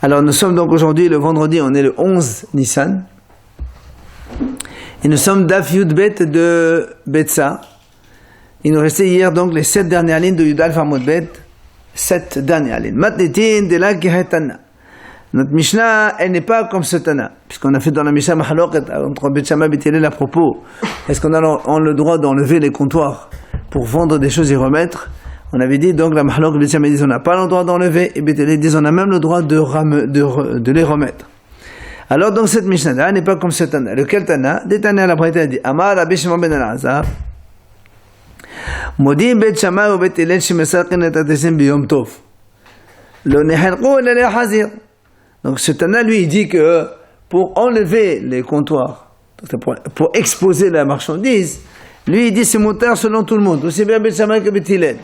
Alors nous sommes donc aujourd'hui, le vendredi, on est le 11 Nissan. Et nous sommes Daf Yud Bet de Betsa. Il nous restait hier donc les 7 dernières lignes de Yud Alpha Amud Bet. 7 dernières lignes. Matnetin de la Gehetana. Notre Mishnah, elle n'est pas comme ce Tana. Puisqu'on a fait dans la Mishnah Mahaloket entre Bet Shammai et Bet Hillel à propos. Est-ce qu'on a le droit d'enlever les comptoirs pour vendre des choses et remettre? On avait dit donc la Mahalok, Bet Shammai dit on n'a pas le droit d'enlever et Bet Hillel dit on a même le droit de les remettre. Alors donc cette Mishnah n'est pas comme ce Tana. Lequel Tana? Des Tana la Braïta dit Amar Rabbi Shimon ben Elazar Modim Bet Shammai ou Bet Hillel shemesaqin et atesim biyom tov lo nehalqu ila hazir. Donc ce Tana lui il dit que pour enlever les comptoirs, pour exposer la marchandise, lui il dit c'est moutar selon tout le monde, aussi bien Bet Shammai que Bet Hillel.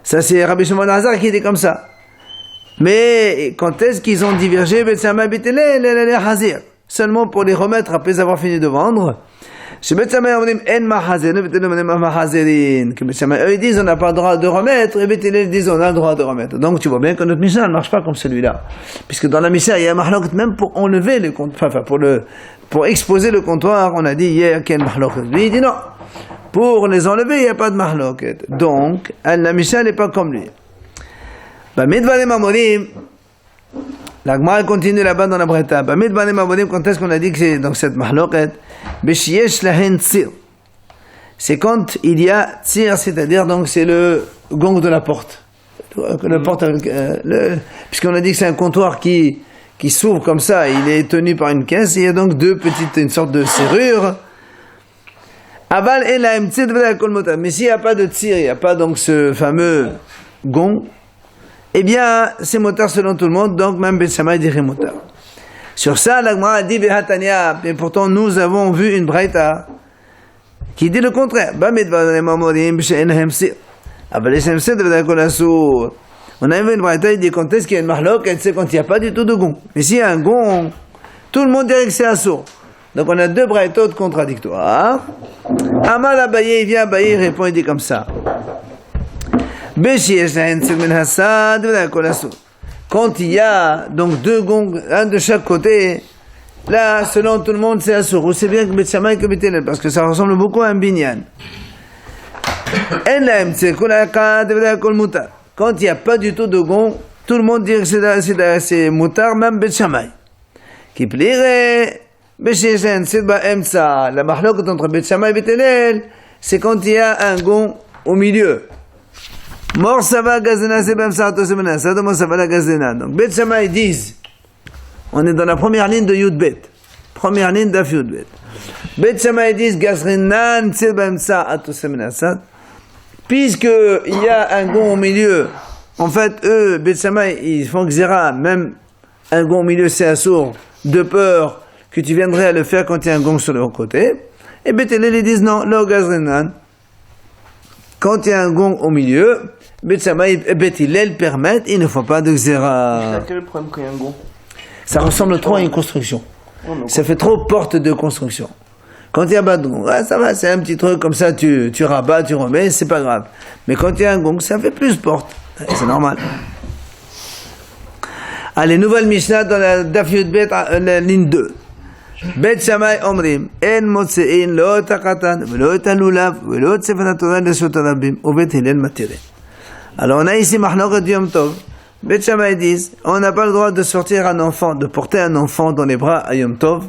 Ça c'est Rabbi Shimon ben Elazar qui dit comme ça. Mais quand est-ce qu'ils ont divergé? Bet Shammai et Bet Hillel les hazir, seulement pour les remettre après avoir fini de vendre. Chez Bet Shammai on dit en mahazir, Bet Hillel on dit mahazirin. Que Bet Shammai eux ils disent on n'a pas le droit de remettre et Bet Hillel disent on a le droit de remettre. Donc tu vois bien que notre Mishnah ne marche pas comme celui-là, puisque dans la Mishnah il y a un mahlok même pour enlever les comptoirs, enfin pour exposer le comptoir. On a dit hier qu'il y a un mahlok. Lui il dit non, pour les enlever il n'y a pas de mahlok. Donc la Mishnah n'est pas comme lui. Midvarim Amorim, la Gemara continue là-bas dans la Breta. Midvarim Amorim, quand est-ce qu'on a dit que c'est donc cette mahloket? Beshiyesh lahen tzir. C'est quand il y a tzir, c'est-à-dire donc c'est le gong de la porte. Le porte avec, puisqu'on a dit que c'est un comptoir qui s'ouvre comme ça, il est tenu par une caisse, il y a donc une sorte de serrure. Aval et la tzir de kol motar. Mais s'il n'y a pas de tzir, il n'y a pas donc ce fameux gong, eh bien, c'est motar selon tout le monde, donc même Bet Shammai dirait motar. Sur ça, la Gemara dit Behatania, et pourtant nous avons vu une braïta qui dit le contraire. On a vu une braïta qui dit quand est-ce qu'il y a une mahlok, elle sait quand il n'y a pas du tout de gong. Mais s'il y a un gong, tout le monde dirait que c'est assourd. Donc on a deux braïtotes contradictoires. Amal Abaye, il vient Abaye, il répond, il dit comme ça. Quand il y a donc deux gongs, un de chaque côté, là, selon tout le monde, c'est assourd. Ou c'est bien que Bet Shammai que Bet Hillel, parce que ça ressemble beaucoup à un binyan. Quand il n'y a pas du tout de gong, tout le monde dit que c'est moutar, même Bet Shammai. Qui plairait, la mahlok entre Bet Shammai et Bet Hillel, c'est quand il y a un gong au milieu. Mor Sava Gazena, c'est même ça, ça demande Sava la Gazena. Donc, Bet Shammai disent, on est dans la première ligne de Yud Bet. Première ligne d'Af Yud Bet. Bet Shammai disent, Gazrenan, c'est même ça, Atosemena, ça. Puisqu'il y a un gong au milieu, en fait, eux, Bet Shammai, ils font Xéra, même un gong au milieu, c'est assourd, de peur que tu viendrais à le faire quand il y a un gong sur le côté. Et Bet Hillel, ils disent non, lo Gazrenan. Quand il y a un gong au milieu, Bet Shammai et Bet Hillel permettent, il ne faut pas de xéra. Quel est le problème quand il y a un gong? Ça ressemble trop à une construction. Ça fait trop porte de construction. Quand il y a pas de gong, ça va, c'est un petit truc comme ça, tu rabats, tu remets, c'est pas grave. Mais quand il y a un gong, ça fait plus porte. C'est normal. Allez, nouvelle Mishnah dans la Daf Yud Bet, la ligne 2. Bet Shammai omrim en motsein lo takatan velo talulav velo sefer Torah leshut rabim ou Bet Hillel matirin. Alors on a ici mahloket Yom Tov. Bet Shammai disent on n'a pas le droit de sortir un enfant, de porter un enfant dans les bras à Yom Tov.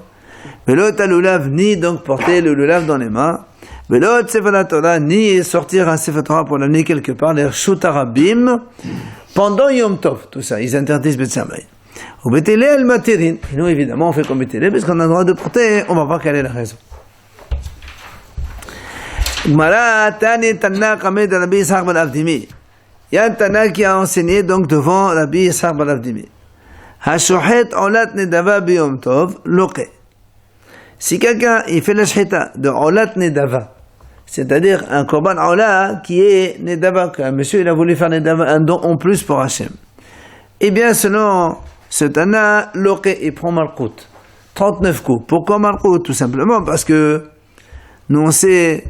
Velo talulav, ni donc porter le lulav dans les mains. Velo sefer Torah, ni sortir un sefer Torah pour l'amener quelque part leshut rabim pendant Yom Tov. Tout ça ils interdisent Bet Shammai. Au Bet Hillel matirin. Et nous, évidemment, on fait comme Bet Hillel parce qu'on a le droit de porter. On va voir quelle est la raison. Gmara Tani Tana Kamed Rabbi Yishaq ben Avdimi. Il y a un Tana qui a enseigné donc devant Rabbi Yishaq ben Avdimi. Hashohet olat nedava biyom tov loke. Si quelqu'un il fait la shhita de olat nedava, c'est-à-dire un korban ola qui est nedava, qu'un monsieur il a voulu faire nedava, un don en plus pour Hachem. Eh bien, selon ce Tana, loke, il prend Malkout. 39 coups. Pourquoi Malkout? Tout simplement parce que nous on sait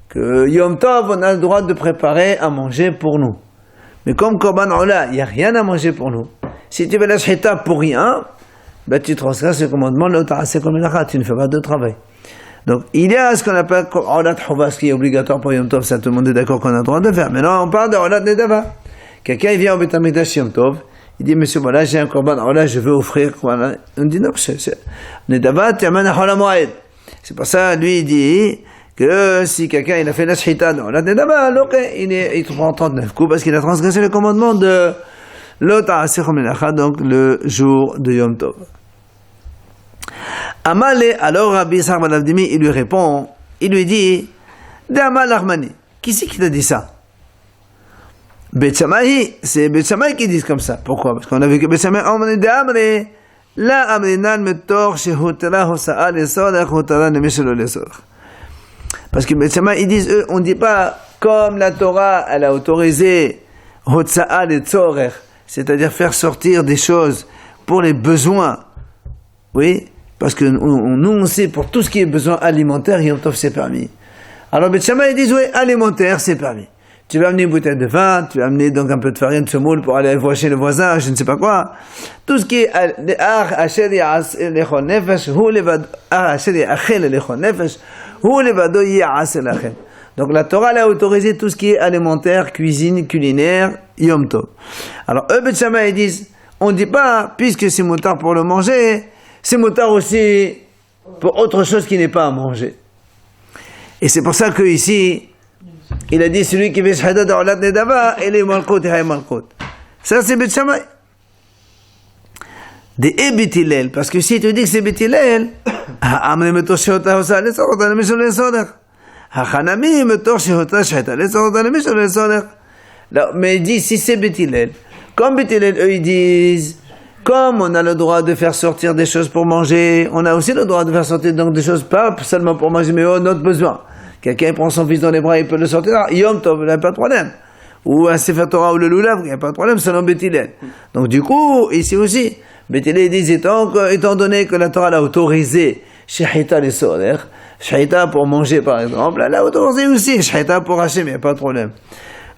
que Yom Tov, on a le droit de préparer à manger pour nous. Mais comme Korban Ola, il n'y a rien à manger pour nous. Si tu fais la shhita pour rien, ben tu transgresses le commandement de l'autarasé, tu ne fais pas de travail. Donc, il y a ce qu'on appelle Olat Chuvas qui est obligatoire pour Yom Tov, ça tout le monde est d'accord qu'on a le droit de faire. Maintenant, on parle de Olat Nedava. Quelqu'un, il vient au Beit HaMikdash Yom Tov, il dit, monsieur, voilà, j'ai un korban, Olat, je veux offrir, voilà. On dit, non, Nedava, tu amènes à Chol HaMoed. C'est pour ça, lui, il dit que si quelqu'un, il a fait la shhita dans Olat Nedava, il prend 39 coups parce qu'il a transgressé le commandement de l'autarasé, donc le jour de Yom Tov. Amale, alors Rabbi Yitzhak ben Avdimi, il lui répond, il lui dit, D'Amal Armani, qui c'est qui t'a dit ça? Beit Shammai, c'est Beit Shammai qui dit comme ça. Pourquoi? Parce qu'on a vu que Beit Shammai, on dit D'Amre, la Amrinan metor shehutara hosa'a lesodach hutara nemeshelo lesodach. Parce que Beit Shammai, ils disent, eux, on ne dit pas, comme la Torah, elle a autorisé hotsa'a lesorech, c'est-à-dire faire sortir des choses pour les besoins. Oui? Parce que nous, on sait pour tout ce qui est besoin alimentaire, Yom Tov c'est permis. Alors Beit Shammai ils disent, oui, alimentaire c'est permis. Tu vas amener une bouteille de vin, tu vas amener donc un peu de farine de semoule pour aller voir chez le voisin, je ne sais pas quoi. Tout ce qui est donc la Torah a autorisé tout ce qui est alimentaire, cuisine, culinaire, Yom Tov. Alors eux Beit Shammai ils disent, on ne dit pas, puisque c'est motard pour le manger, c'est motard aussi pour autre chose qui n'est pas à manger. Et c'est pour ça que ici, il a dit celui qui fait shahada d'Olat Nedava, il est malkout et hay malkout. Ça c'est Beit Shammai. Des Beit Hillel, parce que si tu dis que c'est Beit Hillel, Amne metor shehota hosa lesodach nemeshelo lesodach. Hachanami metor shehota shehita lesodach nemeshelo lesodach. Mais il dit si c'est Beit Hillel, comme Beit Hillel, eux ils disent, comme on a le droit de faire sortir des choses pour manger, on a aussi le droit de faire sortir donc des choses pas seulement pour manger, mais notre besoin. Quelqu'un prend son fils dans les bras, il peut le sortir. Yom Tov, il n'y a pas de problème. Ou un Sefer Torah ou le Lulav, il n'y a pas de problème, selon Beit Hillel. Donc du coup, ici aussi, Beit Hillel dit, étant donné que la Torah l'a autorisé, shehita les soler, shehita pour manger par exemple, elle a autorisé aussi, shehita pour Hachem, il n'y a pas de problème.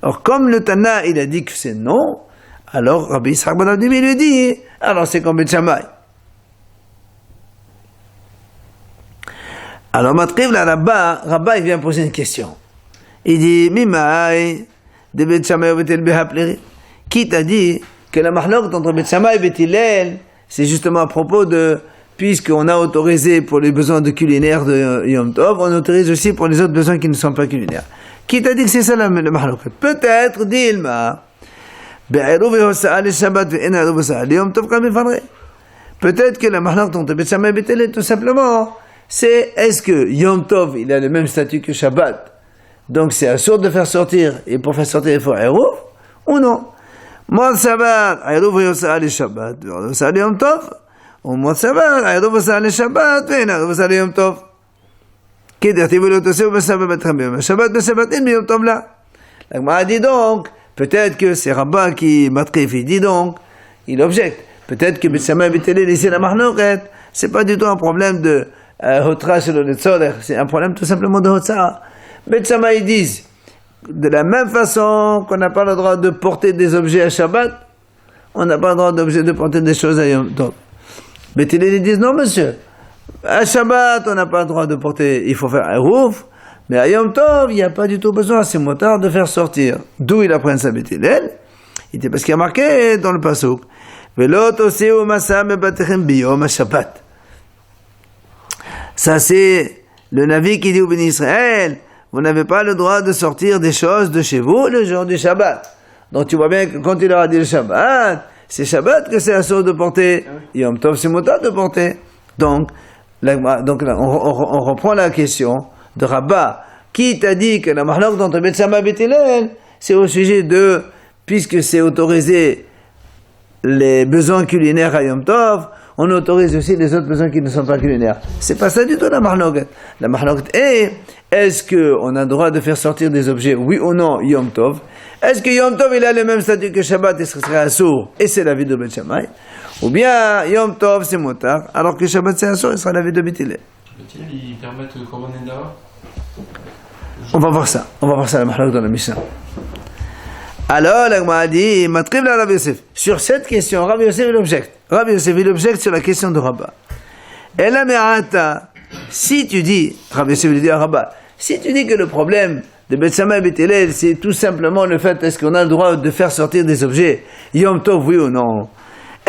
Alors comme le Tana, il a dit que c'est non, alors Rabbi Yitzhak ben Avdimi lui dit, alors c'est comme Beit Shammai. Alors Matriv, la Rabba, il vient poser une question. Il dit, Mimai, de Beit Shammai ou Beit Hillel behapleri. Qui t'a dit que la mahlok entre Beit Shammai et Beit Hillel, c'est justement à propos de, puisqu'on a autorisé pour les besoins de culinaire de Yom Tov, on autorise aussi pour les autres besoins qui ne sont pas culinaires. Qui t'a dit que c'est ça la mahlok? Peut-être, dit Ilma, peut-être que la mahlok entre Beit Shammai et Beit Hillel, tout simplement, c'est est-ce que Yom Tov il a le même statut que Shabbat, donc c'est assourd de faire sortir, et pour faire sortir il faut Eruv, ou non? Mod Shabbat, Eruv yosa le Shabbat, yosa le Yom Tov, ou Mod Shabbat, Eruv yosa le Shabbat, Eruv yosa le Yom Tov. Qu'est-ce lo toseu b'Shabbat b'Tchem, Shabbat b'Shabbatin b'Yom Tov là. La Gemara dit donc, peut-être que c'est Rabba qui matrif, il dit donc, il objecte, peut-être que Beit Shammai et Beit Hillel ici la mahloket, c'est pas du tout un problème de Hotra shelo letzorech, c'est un problème tout simplement de Hotra. Beit Shammai ils disent, de la même façon qu'on n'a pas le droit de porter des objets à Shabbat, on n'a pas le droit de porter des choses à Yom Tov. Beit Hillel ils disent, non monsieur, à Shabbat on n'a pas le droit de porter, il faut faire un rouf, mais à Yom Tov il n'y a pas du tout besoin, c'est motard de faire sortir. D'où il apprend ça Beit Hillel? Il dit parce qu'il y a marqué dans le pasuk, Velo toseu masa mebatechem biyom Shabbat. Ça c'est le Navi qui dit au béni Israël, vous n'avez pas le droit de sortir des choses de chez vous le jour du Shabbat. Donc tu vois bien que quand il leur a dit le Shabbat, c'est Shabbat que c'est assaut de porter. Yom Tov c'est motard de porter. Donc là, on reprend la question de Rabba. Qui t'a dit que la mahlok d'entre Beit Shammai et Beit Hillel, c'est au sujet de, puisque c'est autorisé les besoins culinaires à Yom Tov, on autorise aussi les autres besoins qui ne sont pas culinaires. C'est pas ça du tout la mahloket. La mahloket est-ce qu'on a le droit de faire sortir des objets, oui ou non, Yom Tov? Est-ce que Yom Tov il a le même statut que Shabbat et ce serait assour, et c'est la vie de Beit Shammai? Ou bien Yom Tov c'est motard, alors que Shabbat c'est assour, et ce sera la vie de Beit Hillel. Beit Hillel, ils permettent le korban nedava? On va voir ça la mahloket dans la Mishnah. Alors, la Gemara dit, Matrib la Rabbi Yosef. Sur cette question, Rabbi Yosef il objecte. Rabbi Yosef il objecte sur la question de Rabba. Et la Me'ata, si tu dis, Rabbi Yosef il dit à Rabba, si tu dis que le problème de Bet Shammai et Bet Hillel, c'est tout simplement le fait, est-ce qu'on a le droit de faire sortir des objets, Yom Tov, oui ou non?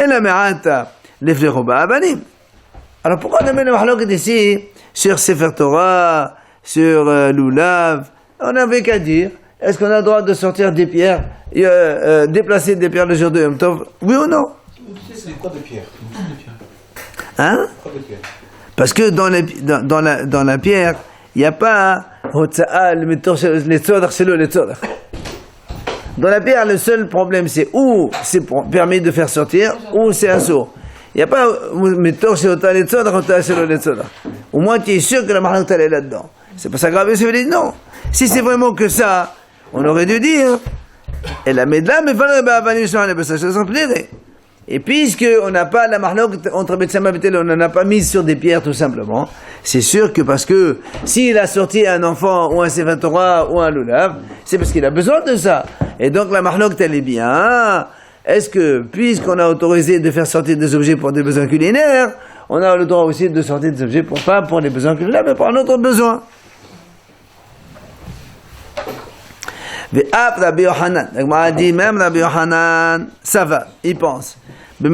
Et la Me'ata, les Rabba Abanim. Alors pourquoi on amène le mahlok ici, sur Sefer Torah, sur Lulav? On n'avait qu'à dire, est-ce qu'on a le droit de sortir des pierres, déplacer des pierres le jour de Yom Tov, oui ou non? C'est quoi des pierres? Hein? Parce que dans la pierre, il n'y a pas dans la pierre, le seul problème c'est ou c'est permis de faire sortir, ou c'est assourd. Il n'y a pas au moins tu es sûr que la mahlok est là-dedans. C'est pas ça grave, c'est dit non. Si c'est vraiment que ça, on aurait dû dire et la medla mais ça s'en plairait. Et puisque on n'a pas la mahlok entre Bet Shammai et Bet Hillel, on n'en a pas mis sur des pierres tout simplement, c'est sûr que parce que s'il a sorti un enfant ou un Sefer Torah ou un Lulav, c'est parce qu'il a besoin de ça. Et donc la mahlok elle est bien. Est-ce que puisqu'on a autorisé de faire sortir des objets pour des besoins culinaires, on a le droit aussi de sortir des objets pas pour les besoins culinaires, mais pour un autre besoin? Rabbi Yochanan, la dit même Rabbi Yochanan, ça va, il pense. Rabbi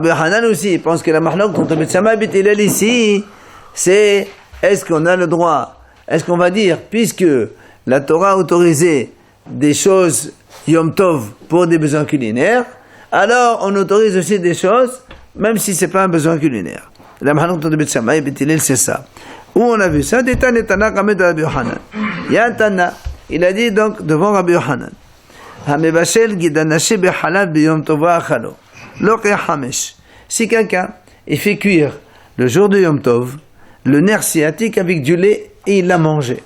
Yochanan aussi, il pense que la mahlok contre Bet Shammai et Bet Hillel ici, c'est est-ce qu'on a le droit, est-ce qu'on va dire, puisque la Torah a autorisé des choses Yom Tov pour des besoins culinaires, alors on autorise aussi des choses, même si c'est pas un besoin culinaire. La mahlok contre Bet Shammai et Bet Hillel, c'est ça. Où on a vu ça? Des Tana comme de Rabbi Yochanan. Il y a un Tana, il a dit donc devant Rabbi Yochanan, Hamevashel gidanashi behalav biyom tova achalo. Loke hamesh. Si quelqu'un fait cuire le jour de Yom Tov le nerf sciatique avec du lait et il l'a mangé.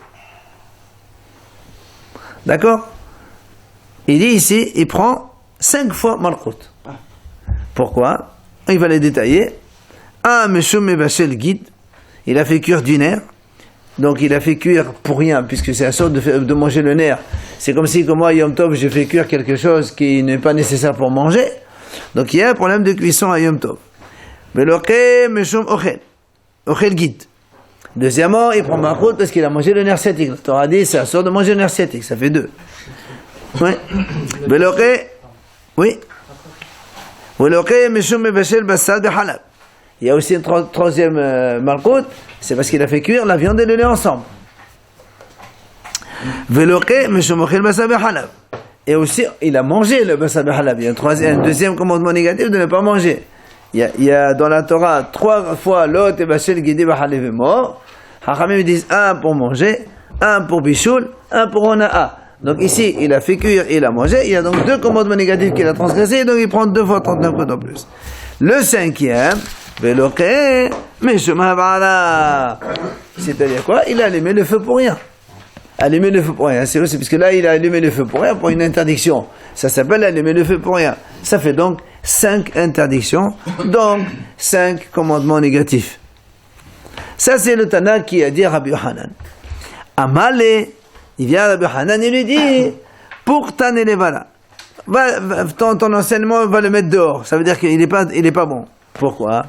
D'accord? Il dit ici, il prend 5 fois malchut. Pourquoi? Il va les détailler. Un meshum mevashel gid. Il a fait cuire du nerf, donc il a fait cuire pour rien, puisque c'est la sorte de manger le nerf. C'est comme si, comme moi, Yom Tov, j'ai fait cuire quelque chose qui n'est pas nécessaire pour manger. Donc il y a un problème de cuisson à Yom Tov. Ochel git. Deuxièmement, il prend malchut parce qu'il a mangé le nerf sciatique. La Torah dit, c'est la sorte de manger le nerf sciatique, ça fait 2. Oui. Oui. Il y a aussi un troisième malchut, c'est parce qu'il a fait cuire la viande et le lait ensemble. Et aussi, il a mangé le basar behalab. Il y a un deuxième commandement négatif de ne pas manger. Il y a dans la Torah 3 fois l'ot et bachel guidé bahalev est mort. Hachamim disent 1 pour manger, 1 pour bichoul, 1 pour onaa. Donc ici, il a fait cuire et il a mangé. Il y a donc 2 commandements négatifs qu'il a transgressés, donc il prend 2 fois 39 coups en plus. Le 5e, c'est-à-dire quoi? Il a allumé le feu pour rien. Allumer le feu pour rien, c'est aussi parce que là il a allumé le feu pour rien pour une interdiction. Ça s'appelle allumer le feu pour rien. Ça fait donc 5 interdictions, donc 5 commandements négatifs. Ça c'est le Tana qui a dit à Rabbi Yochanan. Amale, il vient à Rabbi Yochanan et lui dit pour Tanelevala, ton enseignement va le mettre dehors. Ça veut dire qu'il n'est pas bon. Pourquoi?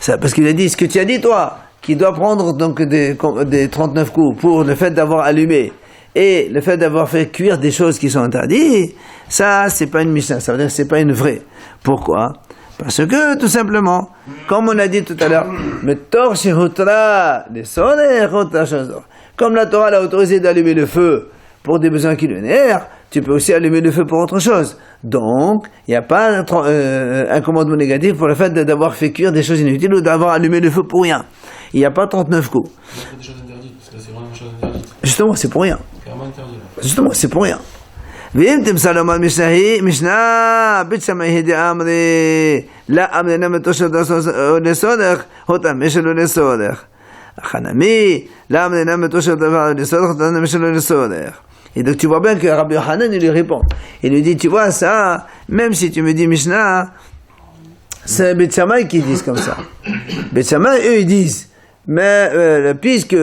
Ça, parce qu'il a dit ce que tu as dit toi, qui doit prendre donc des 39 coups pour le fait d'avoir allumé et le fait d'avoir fait cuire des choses qui sont interdites, ça c'est pas une Mishnah, ça veut dire que c'est pas une vraie. Pourquoi? Parce que tout simplement, comme on a dit tout à l'heure, comme la Torah l'a autorisé d'allumer le feu pour des besoins culinaires, tu peux aussi allumer le feu pour autre chose. Donc, il n'y a pas un commandement négatif pour le fait d'avoir fait cuire des choses inutiles ou d'avoir allumé le feu pour rien. Il n'y a pas 39 coups. Il y a des choses interdites, parce que c'est vraiment des choses interdites. Justement, c'est pour rien. C'est vraiment interdit. Justement, c'est pour rien. ואם תמסלום על משנה, בית שמאי דאמרי, לא אמרנה מתושת לסודך, הותם משלו לסודך. החנמי, לא אמרנה מתושת לסודך, הותם משלו לסודך. Et donc tu vois bien que Rabbi Yochanan il lui répond. Il lui dit, tu vois ça, même si tu me dis Mishnah, c'est Bet Shammai qui disent comme ça. Bet Shammai, eux ils disent, Mais puisque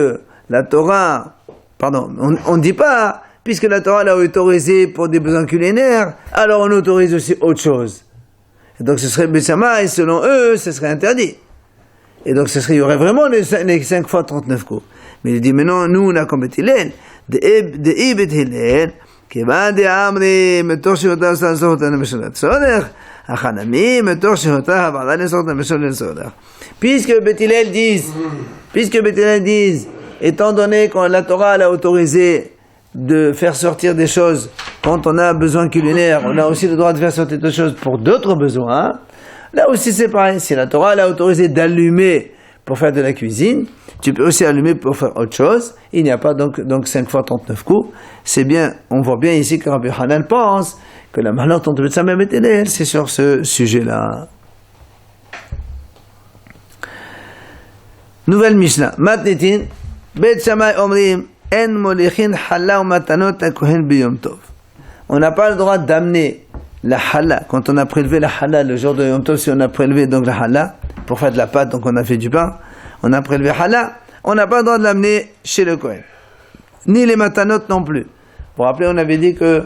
la Torah, on ne dit pas, puisque la Torah l'a autorisé pour des besoins culinaires, alors on autorise aussi autre chose. Et donc ce serait Bet Shammai, selon eux, ce serait interdit. Et donc il y aurait vraiment les 5 fois 39 coups. Mais il dit, mais non, nous on a comme Bet Hillel, de Bet Hillel, כיוון דאמרי מתוך שירותיו עשה לסור אותנו בשביל הצורך, החנמים מתוך שירותיו עבדה לסור אותנו בשביל הצורך. Puisque Bet Hillel disent, étant donné que la Torah l'a autorisé de faire sortir des choses quand on a besoin culinaire, on a aussi le droit de faire sortir des choses pour d'autres besoins. Là aussi c'est pareil, si la Torah l'a autorisé d'allumer pour faire de la cuisine, tu peux aussi allumer pour faire autre chose. Il n'y a pas donc 5 fois 39 coups. C'est bien, on voit bien ici que Rabbi Hanan pense que la malheur de Bet Shammai Bet Hillel, c'est sur ce sujet-là. Nouvelle Mishnah. Matnitin, Bet Shammai omrim, en molichin challah ou matanot hakohen biyom tov. On n'a pas le droit d'amener la challah. Quand on a prélevé la challah le jour de Yom Tov, si on a prélevé donc la challah, pour faire de la pâte, donc on a fait du pain, on a prélevé challah, on n'a pas le droit de l'amener chez le Kohen. Ni les matanot non plus. Vous vous rappelez, on avait dit que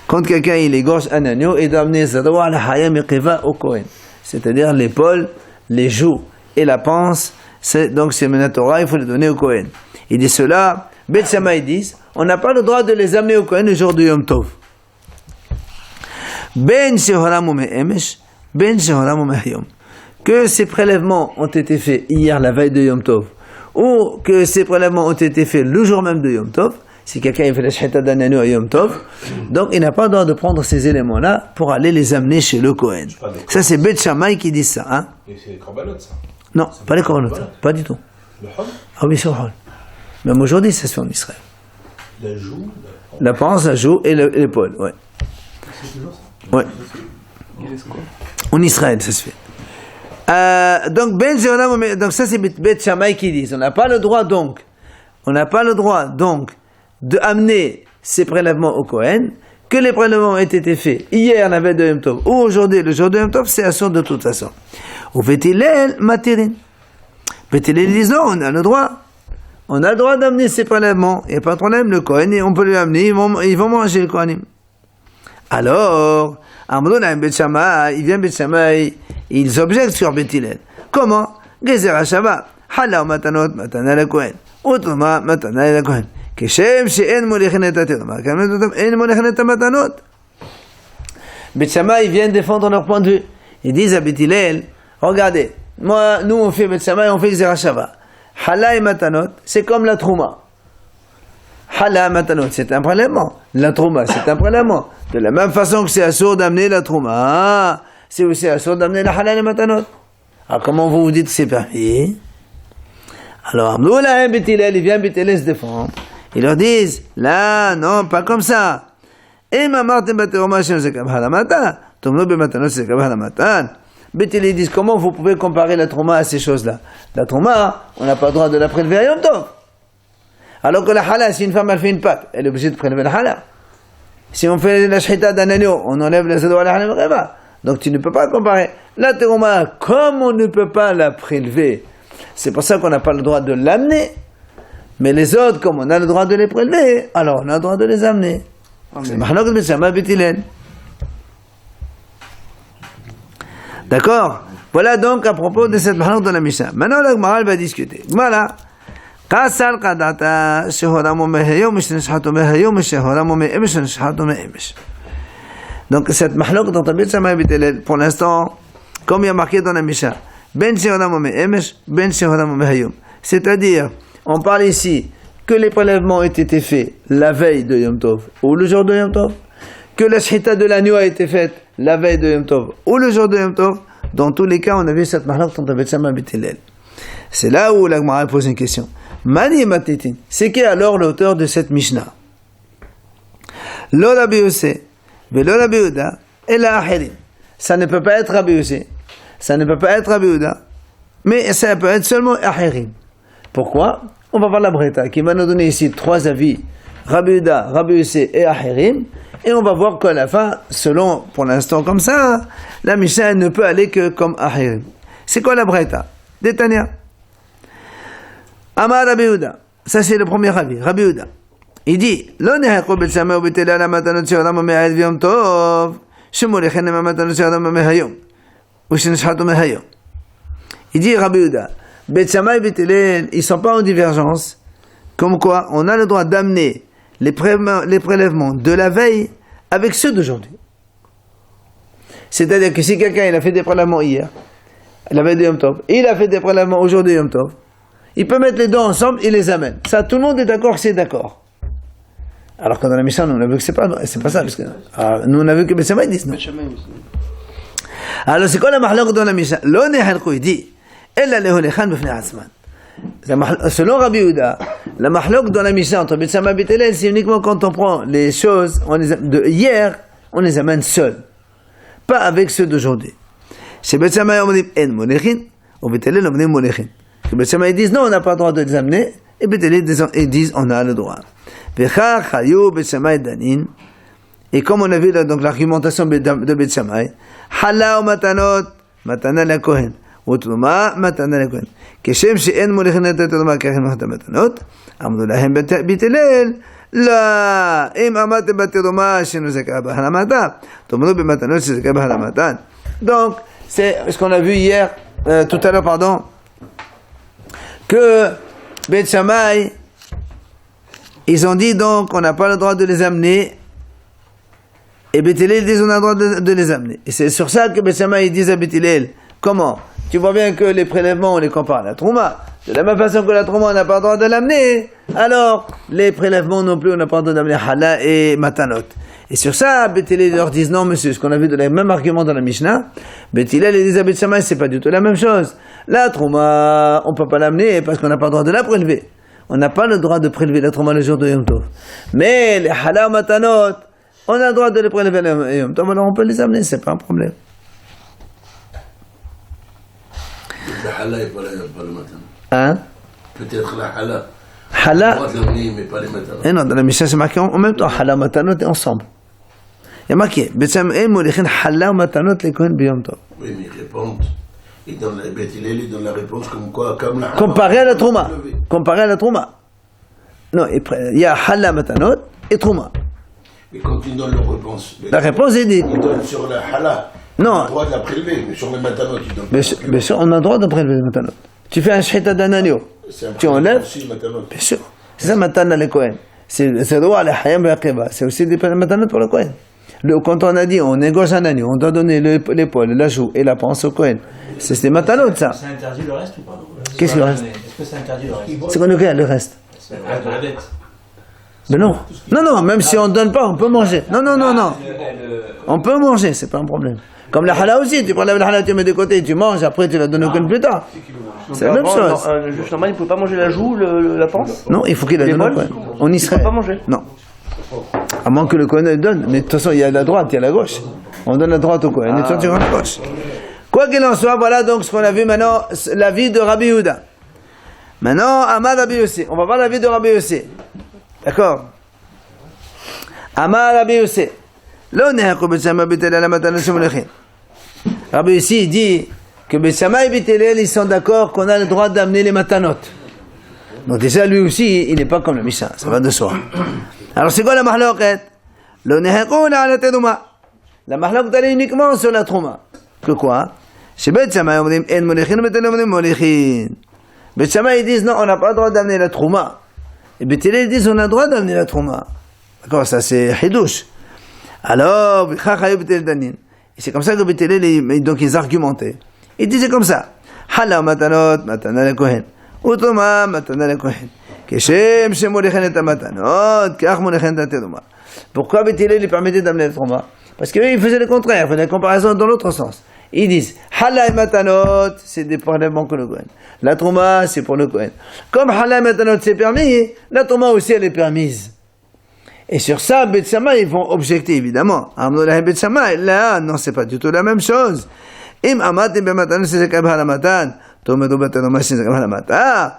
quand quelqu'un il égorge un agneau, il doit amener zadwa la hayam eqiva au Kohen. C'est-à-dire l'épaule, les joues et la panse, donc c'est Torah, il faut les donner au Kohen. Il dit cela, Bet Shammai disent, on n'a pas le droit de les amener au Kohen le jour de Yom Tov. Ben shehoram me'emesh, ben shehoram me'hayom. Que ces prélèvements ont été faits hier, la veille de Yom Tov, ou que ces prélèvements ont été faits le jour même de Yom Tov, si quelqu'un fait la shechita d'un agneau à Yom Tov, donc il n'a pas le droit de prendre ces éléments-là pour aller les amener chez le Kohen. Ça c'est Bet Shammai qui dit ça. Hein? Et c'est les korbanot, ça? Non, pas les korbanot, pas du tout. Le hol? Ah oui, c'est le hol. Même aujourd'hui, ça se fait en Israël. La joue? La panse, la joue et l'épaule, ouais. C'est toujours ça? Ouais. En Israël, ça se fait. Donc ça c'est Bet Shammai qui dit, on n'a pas le droit donc de amener ces prélèvements au Kohen, que les prélèvements aient été faits hier la veille de Yom Tov ou aujourd'hui le jour de Yom Tov, c'est assuré de toute façon. Ou Bet Hillel matirin. Bet Hillel dit non, on a le droit d'amener ces prélèvements, il n'y a pas de problème, le Kohen, et on peut lui amener, ils vont manger le Kohanim. Alors, Bet Shammai, il vient Bet Shammai, ils objectent sur Bet Hillel. Comment? Gezer HaShabbat, Challah matanot, matana la Kohen, Utoma, matana la Kohen. Keshem she'en molichin et hatirma, en molichin et matanot. Bet Shammai, ils viennent défendre leur point de vue. Ils disent à Bet Hillel, regardez, nous on fait Bet Shammai, on fait Gezer HaShabbat. Challah et matanot, c'est comme la trouma. Challah matanot, c'est un prélèvement. La trouma, c'est un prélèvement. De la même façon que c'est assourd d'amener la trouma, c'est aussi assourd d'amener la halal et matanot. Alors comment vous dites que c'est permis? Alors, Amdoula Bet Hillel, il vient Bet Hillel se défendre. Ils leur disent, là, non, pas comme ça. Et mamartem bateroma shem zekam halamatan, tomno bematanot zekam halamatan. Bet Hillel disent, comment vous pouvez comparer la trouma à ces choses-là? La trouma, on n'a pas le droit de la prélever à Yom Tov. Alors que la halal, si une femme elle fait une pâte, elle est obligée de prélever la halal. Si on fait la shechita d'un agneau, on enlève la zadwa la halal reva. Donc tu ne peux pas comparer. La terouma, comme on ne peut pas la prélever, c'est pour ça qu'on n'a pas le droit de l'amener. Mais les autres, comme on a le droit de les prélever, alors on a le droit de les amener. C'est Mahalok Bet Shammai Bet Hillel. D'accord? Voilà donc à propos de cette Mahalok de la Mishnah. Maintenant la Gemara va discuter. Voilà. Kasal kadata shehoramu mehayom shenishhatu mehayom shehoramu me'emesh shenishhatu me'emesh. Donc cette mahlok dont Bet Shammai Bet Hillel, pour l'instant, comme il y a marqué dans la Mishnah, ben shehoramu me'emesh, ben shehoramu mehayom. C'est-à-dire, on parle ici que les prélèvements ont été faits la veille de Yom Tov ou le jour de Yom Tov, que la shechita de l'agneau a été faite la veille de Yom Tov ou le jour de Yom Tov. Dans tous les cas, on a vu cette mahlok dont Bet Shammai Bet Hillel. C'est là où la Gemara pose une question. Mani matitin, c'est qui alors l'auteur de cette Mishnah? Lo Rabbi Yossé, velo Rabbi Yehuda, et la achirim. Ça ne peut pas être Rabbi Yossé, ça ne peut pas être Rabbi Yehuda, mais ça peut être seulement achirim. Pourquoi? On va voir la Breta qui va nous donner ici 3 avis, Rabbi Yehuda, Rabbi Yossé et achirim, et on va voir qu'à la fin, selon, pour l'instant comme ça, la Mishnah ne peut aller que comme achirim. C'est quoi la Breta? Détania. Amar Rabbi Yehuda. Ça, c'est le premier Rabbi. Rabbi Yehuda. Il dit, Lo neheko bet Shammai ou bet Hillel matanot she'adam me'ed v'yom tov, shemolechen matanot she'adam me'hayom, ou shenishchatu me'hayom. Il dit, Rabbi Yehuda, Bet Shammai et Bet Hillel, ils sont pas en divergence. Comme quoi, on a le droit d'amener les prélèvements de la veille avec ceux d'aujourd'hui. C'est-à-dire que si quelqu'un il a fait des prélèvements hier, la veille de Yom Tov, et il a fait des prélèvements aujourd'hui Yom Tov, il peut mettre les deux ensemble et les amène. Ça, tout le monde est d'accord, c'est d'accord. Alors que dans la Mishnah, nous on a vu que c'est pas ça. Parce que, nous on a vu que Bet Shammai disent non. Alors c'est quoi la mahlok dans la Mishnah? Lo nehalko, il dit, ella leholechan b'fnei atzman. Selon Rabbi Yehuda, la mahlok dans la Mishnah entre Bet Shammai et Bet Hillel, c'est uniquement quand on prend les choses de hier, on les amène seuls, pas avec ceux d'aujourd'hui. Chez Bet Shammai, on dit en molechin, ou Bet Hillel, on dit molechin. Bet Shammai disent non, on n'a pas le droit de les amener, et Bet Hillel disent on a le droit. Vechach hayu Bet Shammai danin, et comme on a vu là, donc l'argumentation de Bet Shammai, hala ou matanot, matana la kohen. ותרומה מתנה לכהן. כשם שאין מוליכין לתת תרומה כך מלאכת המתנות, עמדו להם בית הלל, לא, אם עמדתם בתרומה שנזכה בהלמתה, תאמרו במתנות שנזכה בהלמתן. Donc, c'est ce qu'on a vu hier, tout à l'heure, pardon, que Bet Shammai, ils ont dit donc qu'on n'a pas le droit de les amener, et Bet Hillel disent on a le droit de les amener. Et c'est sur ça que Bet Shammai disent à Bet Hillel, comment? Tu vois bien que les prélèvements, on les compare à la trouma. De la même façon que la trouma, on n'a pas le droit de l'amener. Alors, les prélèvements non plus, on n'a pas le droit d'amener hala et matanot. Et sur ça, Bet Hillel leur disent non, monsieur, ce qu'on a vu de le même argument dans la Mishnah. Bet Hillel et dit à Bet Shammai, c'est pas du tout la même chose. La trouma, on peut pas l'amener parce qu'on n'a pas le droit de la prélever. On n'a pas le droit de prélever la trouma le jour de Yom Tov. Mais les hala ou matanot, on a le droit de les prélever le Yom Tov, alors on peut les amener, c'est pas un problème. La hala et pas le matin. Hein? Peut-être la hala. Hala. On doit l'amener, mais pas les matins. Et non, dans la Mishnah, c'est marqué en même temps, hala matanot et ensemble. Il y a marqué, Bet Shammai molichin hala matanot les kohen b'yom tov. Oui, mais ils répondent. Et dans la Bet Hillel, ils donnent la réponse comme quoi, comme la hala. Comparé à la trouma. Comparé à la trouma. Non, il y a hala matanot et trouma. Mais quand ils donnent leur réponse. La réponse est dit. Ils donnent sur la hala. Non. On a le droit de la prélever, mais sur les matanot, ils donnent pas. Bien sûr, on a le droit de prélever les matanot. Tu fais un shchita d'un agneau. Tu enlèves. Aussi, matanot. Bien sûr. C'est ça matana le kohen. C'est droit à la hayam et la c'est aussi des matanot pour le kohen. Quand on a dit on égorge un agneau, on doit donner l'épaule, la joue et la panse au kohen. C'est des matanot ça. C'est interdit le reste ou pas? Qu'est-ce qu'il reste? Est-ce que c'est interdit le reste? C'est qu'on regarde le reste. C'est le reste de la dette. Mais non. Non, même si on ne donne pas, on peut manger. Non. On peut manger, c'est pas un problème. Comme la hala aussi, tu prends la hala, tu mets de côté, tu manges, après tu la donnes au kohen plus tard. C'est la même chose. Un juge normal, il ne peut pas manger la joue, la panse? Non, il faut qu'il la donne au kohen. En Israël. Il ne peut pas manger? Non. À moins que le kohen le donne. Mais de toute façon, il y a la droite, il y a la gauche. On donne la droite au kohen et toi tu rends la gauche. Quoi qu'il en soit, voilà donc ce qu'on a vu maintenant, la vie de Rabbi Yehuda. Maintenant, Amar Rabbi Yossi. On va voir la vie de Rabbi Yossi. D'accord? Amar Rabbi Yossi. Rabbi Yossi dit que Bet Shammai et Bet Hillel, ils sont d'accord qu'on a le droit d'amener les matanot. Donc déjà, lui aussi, il n'est pas comme le Mishnah, ça va de soi. Alors c'est quoi la mahloket? La mahloket elle est uniquement sur la trouma. Que quoi? Chez Bet Shammai, on dit en molechin, Bet Hillel, on dit molechin. Bet Shammai, ils disent non, on n'a pas le droit d'amener la trouma. Et Bet Hillel, ils disent on a le droit d'amener la trouma. D'accord, ça c'est hidouche. Alors, c'est comme ça que Bet Hillel, donc ils argumentaient. Ils disaient comme ça. Hala matanot, matana le kohen. Utoma, matana le kohen. Keshem, shem molechin et matanot, kach molechin et teruma. Pourquoi Bet Hillel les permettait d'amener la trouma? Parce qu'eux, ils faisaient le contraire, ils faisaient la comparaison dans l'autre sens. Ils disent, hala et matanot, c'est des prélèvements que le kohen. La trouma, c'est pour le kohen. Comme hala et matanot, c'est permis, la trouma aussi, elle est permise. Et sur ça, Bet Shammai, ils vont objecter, évidemment. Amnollah Bet Shammai, là, non, c'est pas du tout la même chose. Im amatim b'matan shezekah b'halamatan, tomedu b'tanoma shezekah b'halamatan.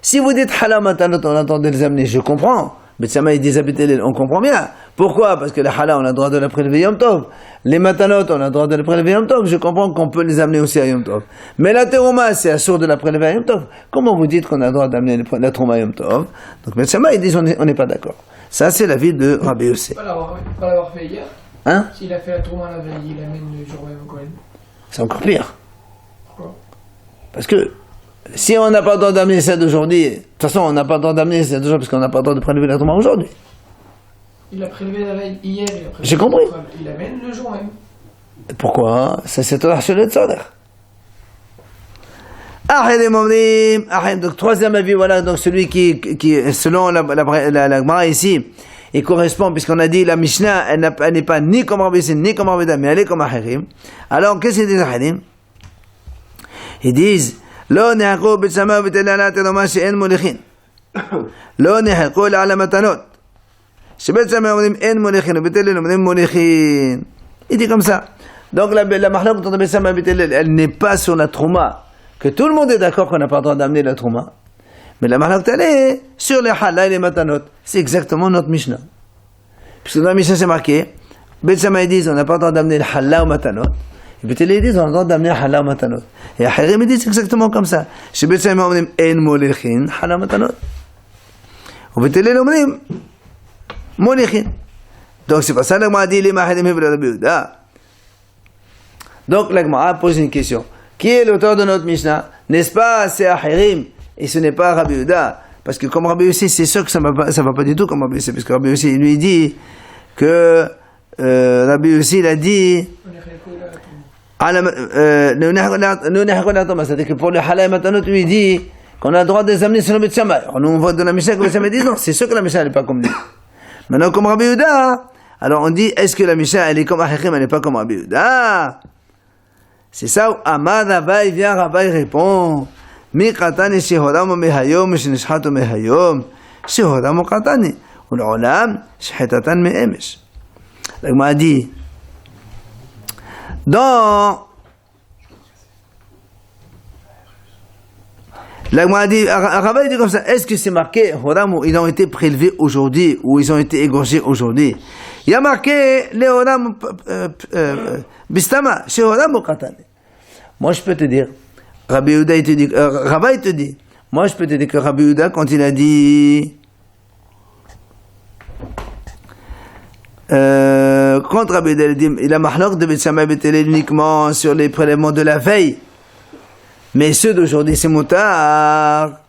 Si vous dites halamatanot, on entend de les amener, je comprends. Bet Shammai dit Bet Hillel, on comprend bien. Pourquoi? Parce que les halal, on a le droit de la prélever Yom Tov. Les matanot, on a le droit de les prélever Yom Tov. Je comprends qu'on peut les amener aussi à Yom Tov. Mais la terouma, c'est assourd de la prélever à Yom Tov. Comment vous dites qu'on a le droit d'amener la terouma à Yom Tov? Donc, Betsama, ils disent on n'est pas d'accord. Ça, c'est l'avis de Rabbi Yossé. Pas l'avoir fait hier. Hein? S'il a fait la tourmente la veille, il amène le jour même au Kohen. C'est encore pire. Pourquoi? Parce que si on n'a pas le droit d'amener ça d'aujourd'hui, de toute façon, on n'a pas le droit d'amener ça d'aujourd'hui parce qu'on n'a pas le droit de prélever la terouma aujourd'hui. Il a prélevé la veille hier, il a prélevé. J'ai compris. Il amène le jour même. Pourquoi? Ça, c'est Torah sur le Tzorech. Donc, troisième avis, voilà, donc celui qui selon la Gemara ici, il correspond, puisqu'on a dit, la Mishnah, elle n'est pas ni comme Rabbi Yossi, ni comme Rabbi Yehuda, mais elle est comme Achirim. Alors, qu'est-ce qu'ils disent Achirim? Ils disent, Lo nehako b'tzama v'telala teroma she'en molechin. Lo nehako la'ala matanot. שבעצם אומרים אין מוליכין ובתלל אומרים מוליכין. Il dit comme ça. Donc la mahlok dans le Betsama B'Telel, elle n'est pas sur la trouma, que tout le monde est d'accord qu'on n'a pas le droit d'amener la trouma. Mais la mahlok elle est sur les halal et les matanot. C'est exactement notre Mishnah. Puisque dans la Mishnah c'est marqué, Betsama ils disent on n'a pas le droit d'amener le halal ou matanot. Et B'Telel ils disent on a le droit d'amener le halal ou matanot. Et Achirim ils disent exactement comme ça. Chez Betsama אומרים אין מוליכין halal matanot. ובתלל אומרים Molichin. Donc c'est pas ça la Gemara dit les Mahadim Hebra Rabbi Yehuda. Donc la Gemara pose une question. Qui est l'auteur de notre Mishnah? N'est-ce pas c'est Achirim et ce n'est pas Rabbi Yehuda? Parce que comme Rabbi Yossi, c'est sûr que ça va pas du tout comme Rabbi Yossi, parce que Rabbi Yossi lui dit que Rabbi Yossi il a dit c'est-à-dire que pour le halal matanot lui dit qu'on a le droit de les amener sur le Betsama. Nous on voit dans la Mishnah que le Betsama dit non, c'est sûr que la Mishnah n'est pas comme lui. Maintenant, comme Rabbi Yehuda, alors on dit, est-ce que la Mishnah, elle est comme Achirim, elle n'est pas comme Rabbi Yehuda? C'est ça où Amad Rabbi vient, Rabbi répond, Mi katani shehodam mehayom, shenishchatu mehayom, shehodam katani, ou l'olam, shehitatan mehemesh. La Gemara dit, la Gemara dit, Rabbi dit comme ça, est-ce que c'est marqué, Horam, ils ont été prélevés aujourd'hui, ou ils ont été égorgés aujourd'hui? Il y a marqué, les Horam, Bistama, chez Horam ou Katane. Moi, je peux te dire, Rabbi Yehuda, il te dit, Rabbi te dit, moi, je peux te dire que Rabbi Yehuda, quand il a dit, quand Rabbi Yehuda, il a mahlok de Betsama B'Telel uniquement sur les prélèvements de la veille, mais ceux d'aujourd'hui, c'est moutard.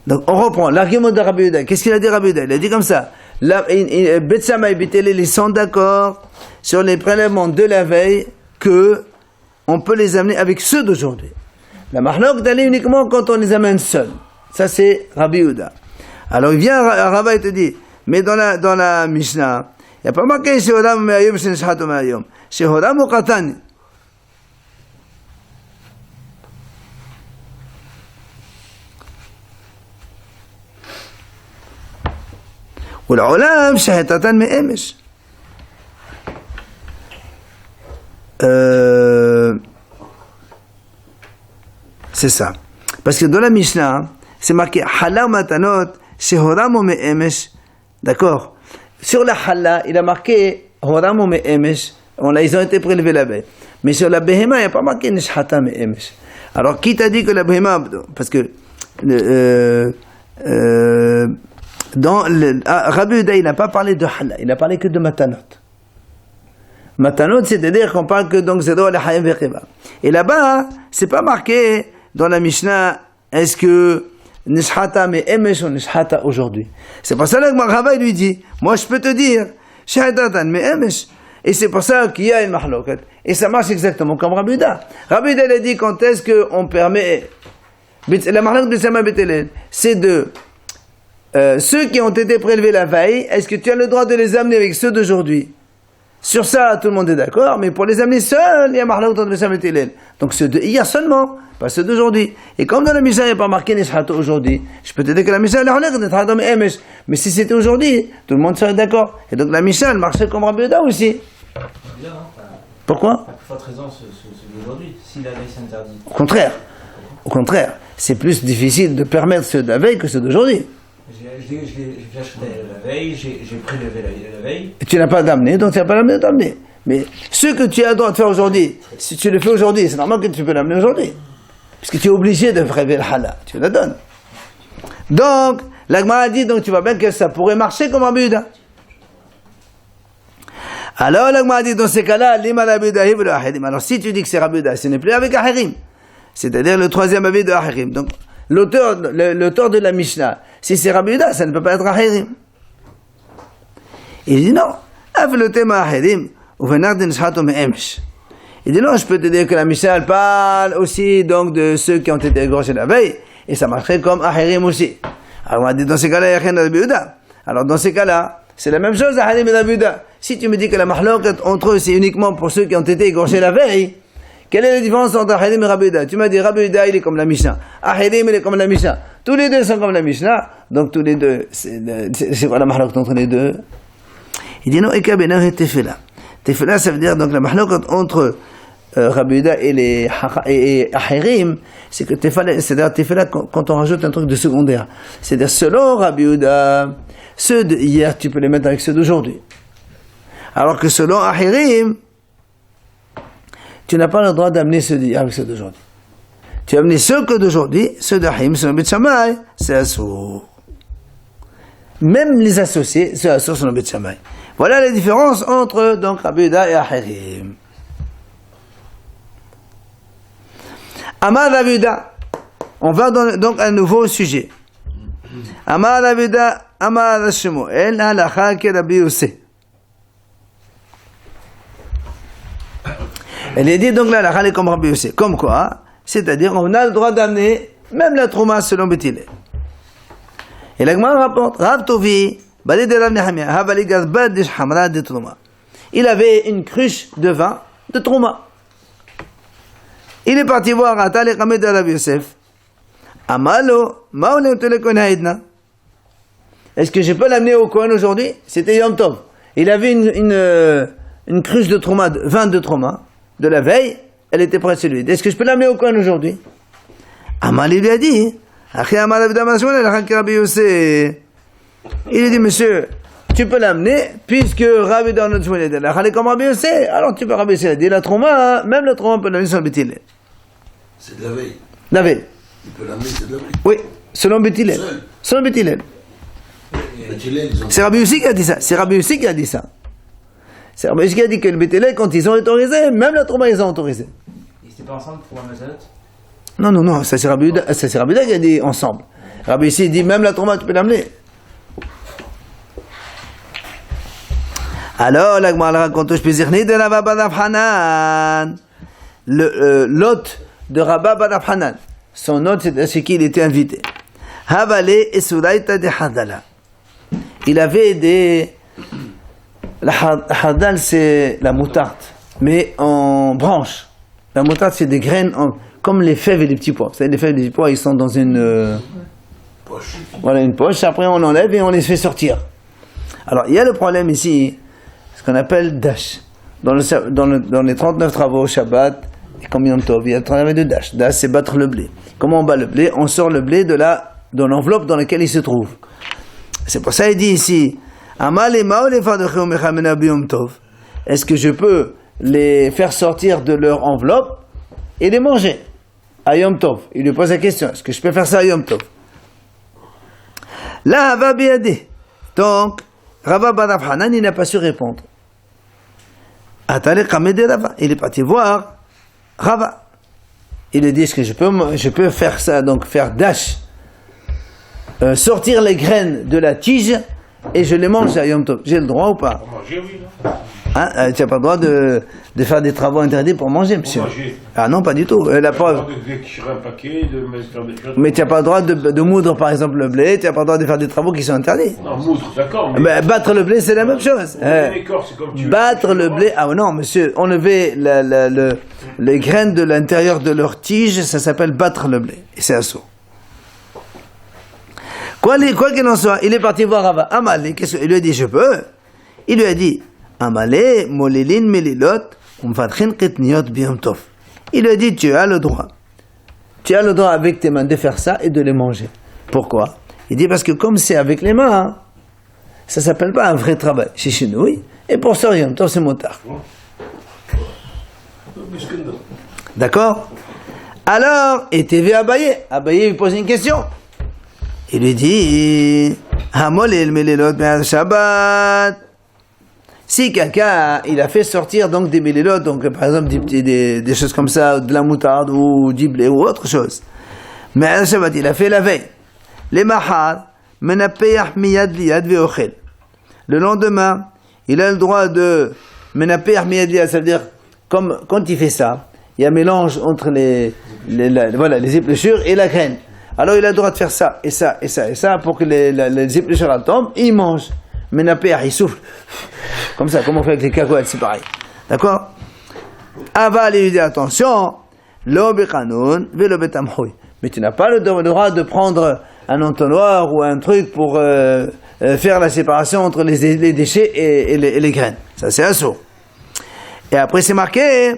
Donc, on reprend l'argument de Rabbi Yehuda. Qu'est-ce qu'il a dit Rabbi Yehuda? Il a dit comme ça. Betsama et B'Telel, ils sont d'accord sur les prélèvements de la veille que on peut les amener avec ceux d'aujourd'hui. La mahlok d'aller uniquement quand on les amène seuls. Ça, c'est Rabbi Yehuda. Alors, il vient à Rabbi et te dit, mais dans la Mishnah, il n'y a pas marqué chez Hodam Me'ayom, chez Nishchato Me'ayom. Chez Hodam ou Katani. Ou l'Olam, chez Tatan Me'emesh. C'est ça. Parce que dans la Mishnah, c'est marqué Halal Matanot, chez Hodam ou Me'emesh. D'accord? Sur la Halla, il a marqué Horam ou Me'emesh, ils ont été prélevés la veille. Mais sur la Behema, il n'y a pas marqué Nishchata Me'emesh. Alors, qui t'a dit que la Behema, parce que Rabbi Yehuda, il n'a pas parlé de Halla, il n'a parlé que de Matanot. Matanot, c'est-à-dire qu'on parle que donc Zedo al-Hayim ve'Chiva. Et là-bas, c'est pas marqué dans la Mishnah, est-ce que Nishchata Me'emesh ou Nishchata aujourd'hui. C'est pour ça que Rabbi lui dit, moi je peux te dire, Shehitatan Me'emesh. Et c'est pour ça qu'il y a une mahloket. Et ça marche exactement comme Rabbi Yehuda. Rabbi Yehuda a dit quand est-ce qu'on permet, la mahloket de Betsama B'Telel, c'est de ceux qui ont été prélevés la veille, est-ce que tu as le droit de les amener avec ceux d'aujourd'hui? Sur ça, tout le monde est d'accord, mais pour les amener seuls, il y a mahloket de Betsama B'Telel. Donc ceux de hier seulement, pas ceux d'aujourd'hui. Et comme dans la Mishnah, il n'y a pas marqué Nishchato aujourd'hui, je peux te dire que la Mishnah, elle est Nishchato Me'emesh. Mais si c'était aujourd'hui, tout le monde serait d'accord. Et donc la Mishnah, elle marchait comme Rabbi Yehuda aussi. Bien, hein, Pourquoi? pas forte raison celui d'aujourd'hui, si la veille s'interdit. Au contraire, c'est plus difficile de permettre ceux de la veille que ceux d'aujourd'hui. J'ai acheté la veille, j'ai prélevé la veille. Et tu n'as pas d'amener, donc tu n'as pas d'amener. Mais ce que tu as le droit de faire aujourd'hui, si tu le fais aujourd'hui, c'est normal que tu peux l'amener aujourd'hui. Parce que tu es obligé de prélever le halal, tu le donnes. Donc, la Gemara dit, donc tu vois bien que ça pourrait marcher comme un buda. Alors la Gemara dit, dans ces cas-là, lima la buda hiv le ahirim. Alors si tu dis que c'est rabuda, ce n'est plus avec ahirim. C'est-à-dire le troisième avis de ahirim. Donc, l'auteur de la Mishnah, si c'est rabuda, ça ne peut pas être ahirim. Il dit non. Il dit non, je peux te dire que la Mishnah elle parle aussi donc de ceux qui ont été égorgés la veille, et ça marcherait comme ahirim aussi. Alors on a dit dans ces cas-là, il y a rien de buda. Alors dans ces cas-là, c'est la même chose ahirim et la buda. Si tu me dis que la mahlokat entre eux c'est uniquement pour ceux qui ont été égorgés la veille, quelle est la différence entre ahirim et rabuda? Tu m'as dit rabuda il est comme la Mishnah, ahirim il est comme la Mishnah. Tous les deux sont comme la Mishnah, donc tous les deux, c'est quoi la mahlokat entre les deux? Il dit non, ekabena et tefela. Tefela, ça veut dire donc la mahlokat entre rabuda et les ahirim, c'est que tefela, c'est-à-dire tefela quand on rajoute un truc de secondaire. C'est-à-dire selon rabuda, ceux d'hier tu peux les mettre avec ceux d'aujourd'hui. Alors que selon ahirim, tu n'as pas le droit d'amener ceux d'hier avec ceux d'aujourd'hui. Tu as amené ceux que d'aujourd'hui, ceux d'Ahirim, selon Bet Shammai, c'est assour. Même les associés, c'est assour selon Bet Shammai. Voilà la différence entre donc Rabuda et Ahirim. Amar Rabuda. On va donc à un nouveau sujet. Amar Rabuda, Amar Shmuel, Halacha ke Rabbi Yosef. Elle est dit donc là, la est comme Rabbi Yosef. Comme quoi, c'est-à-dire on a le droit d'amener même la trouma selon Beth Hillel. Et la Gemara rapporte, Rav Tovi, Balé de Rav Nehemia, Havali Gazbad de Hamra de trouma. Il avait une cruche de vin de trouma. Il est parti voir Atal et Kamed de Rabbi Yosef. Amalo, Maoulé Utele Kohen Haïdna. Est-ce que je peux l'amener au Kohen aujourd'hui? C'était Yom Tov. Il avait une cruche de trouma, de vin de trouma. De la veille, elle était près de celui. Est-ce que je peux l'amener au Kohen aujourd'hui? Amal lui a dit, il a dit, monsieur, tu peux l'amener, puisque Rabbi Donald Shmuel est là, comme Rabbi Yosef, alors tu peux Rabbi Yosef. Il dit la trouma, même la trouma peut l'amener sur le Beth Hillel. C'est de la veille. La veille. Il peut l'amener, c'est de la veille. Oui, selon Beth Hillel. Selon Beth Hillel. C'est Rabbi Yosef qui a dit ça. C'est Rabbi Yosef qui a dit ça. C'est Rabbi Yosef qui a dit que le Beth Hillel, quand ils ont autorisé, même la trouma, ils ont autorisé. Ils n'étaient pas ensemble pour la mazot? Non, ça c'est Rabbi Yuda qui a dit ensemble. Rabbi Yosef dit même la trouma, tu peux l'amener. Alors, la Gemara raconte, je peux dire, ni de Rabba ben Hanan. L'hôte de Rabba ben Hanan. Son hôte, c'est qui il était invité. Havale et Suraïta de Hadala. Il avait des. La Hadal, c'est la moutarde, mais en branche. La moutarde, c'est des graines comme les fèves et les petits pois. Vous savez, les fèves et les petits pois, ils sont dans une Poche. Voilà, une poche. Après, on enlève et on les fait sortir. Alors, il y a le problème ici, ce qu'on appelle dash. Dans les 39 travaux au Shabbat, et comme Yom Tov, il y a le travail de dash. Dash, c'est battre le blé. Comment on bat le blé? On sort le blé de l'enveloppe dans laquelle il se trouve. C'est pour ça qu'il dit ici, est-ce que je peux les faire sortir de leur enveloppe et les manger à Yom Tov? Il lui pose la question, est-ce que je peux faire ça à Yom Tov? Là, Hava Biadé. Donc, Rabba ben Hanan, il n'a pas su répondre. Il est parti voir Rabba. Il lui dit, est-ce que je peux faire ça, donc faire dash, sortir les graines de la tige et je les mange à Yom Tov. J'ai le droit ou pas? Pour manger, oui, non? Hein, tu n'as pas le droit de faire des travaux interdits pour manger, monsieur. Pour manger. Ah non, pas du tout. La preuve. De un paquet, de faire des choses. Mais tu n'as pas le droit de moudre, par exemple, le blé. Tu n'as pas le droit de faire des travaux qui sont interdits. Non, moudre, d'accord. Mais battre le blé, c'est la même chose. L'écorce, c'est comme tu veux. Battre le blé. Ah non, monsieur, enlever les graines de l'intérieur de leur tige, ça s'appelle battre le blé. Et c'est assaut. Quoi qu'il en soit, il est parti voir Rava. Amalé, il lui a dit, je peux. Il lui a dit, Amalé, molilin melilot, umfatchin ketniot biyom tov. Il lui a dit, tu as le droit. Tu as le droit avec tes mains de faire ça et de les manger. Pourquoi? Il dit parce que comme c'est avec les mains, hein, ça s'appelle pas un vrai travail. Chez nous, oui. Et pour ça, Yom Tov, c'est motard. D'accord? Alors, et TV Abaye. Abaye lui pose une question. Il lui dit, Hamolel melelot me'al Shabbat. Si quelqu'un, il a fait sortir donc des melelot, donc par exemple des choses comme ça, de la moutarde ou du blé ou autre chose. Me'al Shabbat, il a fait la veille. Les mahar, menapeyah miyad liyad ve'ochel. Le lendemain, il a le droit de menapeyah miyad liyad, ça veut dire, comme quand il fait ça, il y a un mélange entre les épluchures et la graine. Alors il a le droit de faire ça, et ça, et ça, et ça, pour que les épluchures tombent, il mange. Menapeyah, il souffle. Comme ça, comme on fait avec les cacahuètes, c'est pareil. D'accord? Aval, il lui dit, attention, lo bechanoun, ve lo betamchoui. Mais tu n'as pas le droit de prendre un entonnoir ou un truc pour faire la séparation entre les déchets et les graines. Ça, c'est assaut. Et après, c'est marqué,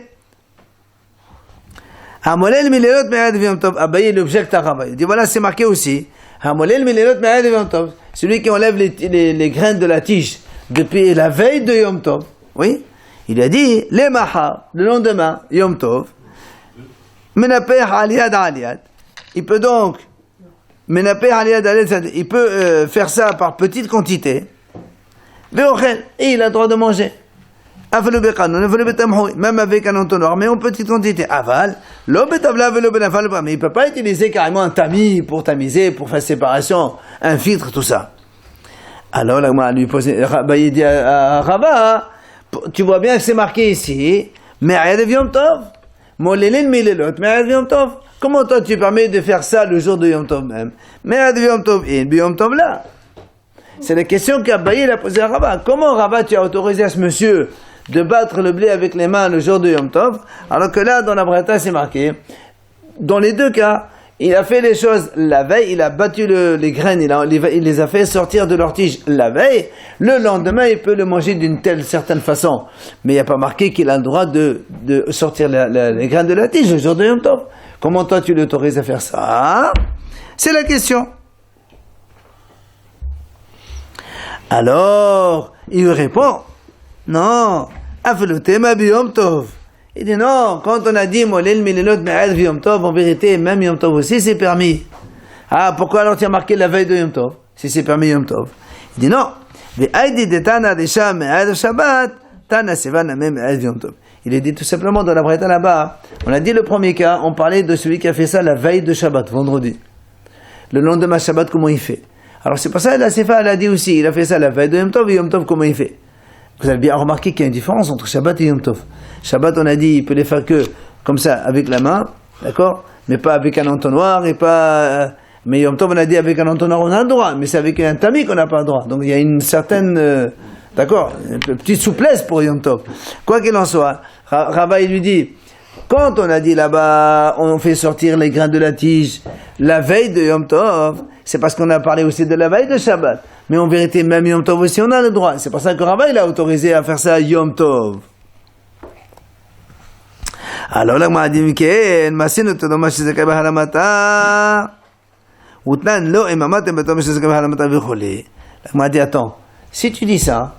Hamolel milelot me'ad v'yom tov. Abaye, il objecte à Rava. Il dit, voilà, c'est marqué aussi. Hamolel milelot me'ad v'yom tov. Celui qui enlève les graines de la tige depuis la veille de Yom Tov. Oui? Il a dit, les mahar, le lendemain, Yom Tov. Menapeh aliyad aliyad. Il peut donc, menapeh aliyad aliyad, il peut faire ça par petite quantité. Ve'ochel. Et il a le droit de manger. Même avec un entonnoir, mais en petite quantité. Aval, mais il ne peut pas utiliser carrément un tamis pour tamiser, pour faire séparation, un filtre, tout ça. Alors, là, moi, lui poser, il dit à Rava, tu vois bien que c'est marqué ici, Me'ad Yom Tov, Molelin Milelot, Me'ad Yom Tov. Comment toi tu permets de faire ça le jour de Yom Tov même? Me'ad Yom Tov, et Yom Tov là. C'est la question qu'Abaye a posée à Rava. Comment Rava tu as autorisé à ce monsieur de battre le blé avec les mains le jour de Yom Tov, alors que là, dans la Braïta, c'est marqué, dans les deux cas, il a fait les choses la veille, il a battu les graines, il les a fait sortir de leur tige la veille, le lendemain, il peut le manger d'une telle certaine façon, mais il n'y a pas marqué qu'il a le droit de sortir les graines de la tige le jour de Yom Tov. Comment toi, tu l'autorises à faire ça? C'est la question. Alors, il lui répond, non, Afelotema biyom tov. Il dit non, quand on a dit molel milelot me'ad biyom tov, en vérité, même Yom Tov aussi c'est permis. Ah, pourquoi alors tu as marqué la veille de Yom Tov, si c'est permis Yom Tov? Il dit non, ve'aidi de tana desha me'ad Shabbat, tana sevana me'ad Yom Tov. Il est dit tout simplement dans la Braïta là-bas, on a dit le premier cas, on parlait de celui qui a fait ça la veille de Shabbat, vendredi. Le lendemain Shabbat, comment il fait? Alors c'est pour ça que la Sefa elle a dit aussi, il a fait ça la veille de Yom Tov, et Yom Tov comment il fait? Vous avez bien remarqué qu'il y a une différence entre Shabbat et Yom Tov. Shabbat, on a dit, il peut les faire que comme ça, avec la main, d'accord? Mais pas avec un entonnoir et pas... mais Yom Tov, on a dit avec un entonnoir, on a le droit, mais c'est avec un tamis qu'on n'a pas le droit. Donc il y a une certaine... d'accord? Une petite souplesse pour Yom Tov. Quoi qu'il en soit, Rava, il lui dit, quand on a dit là-bas, on fait sortir les grains de la tige la veille de Yom Tov, c'est parce qu'on a parlé aussi de la veille de Shabbat. Mais en vérité, même Yom Tov aussi, on a le droit. C'est pour ça que Rava, il a autorisé à faire ça à Yom Tov. Alors là, moi, dit, attends, si tu dis ça,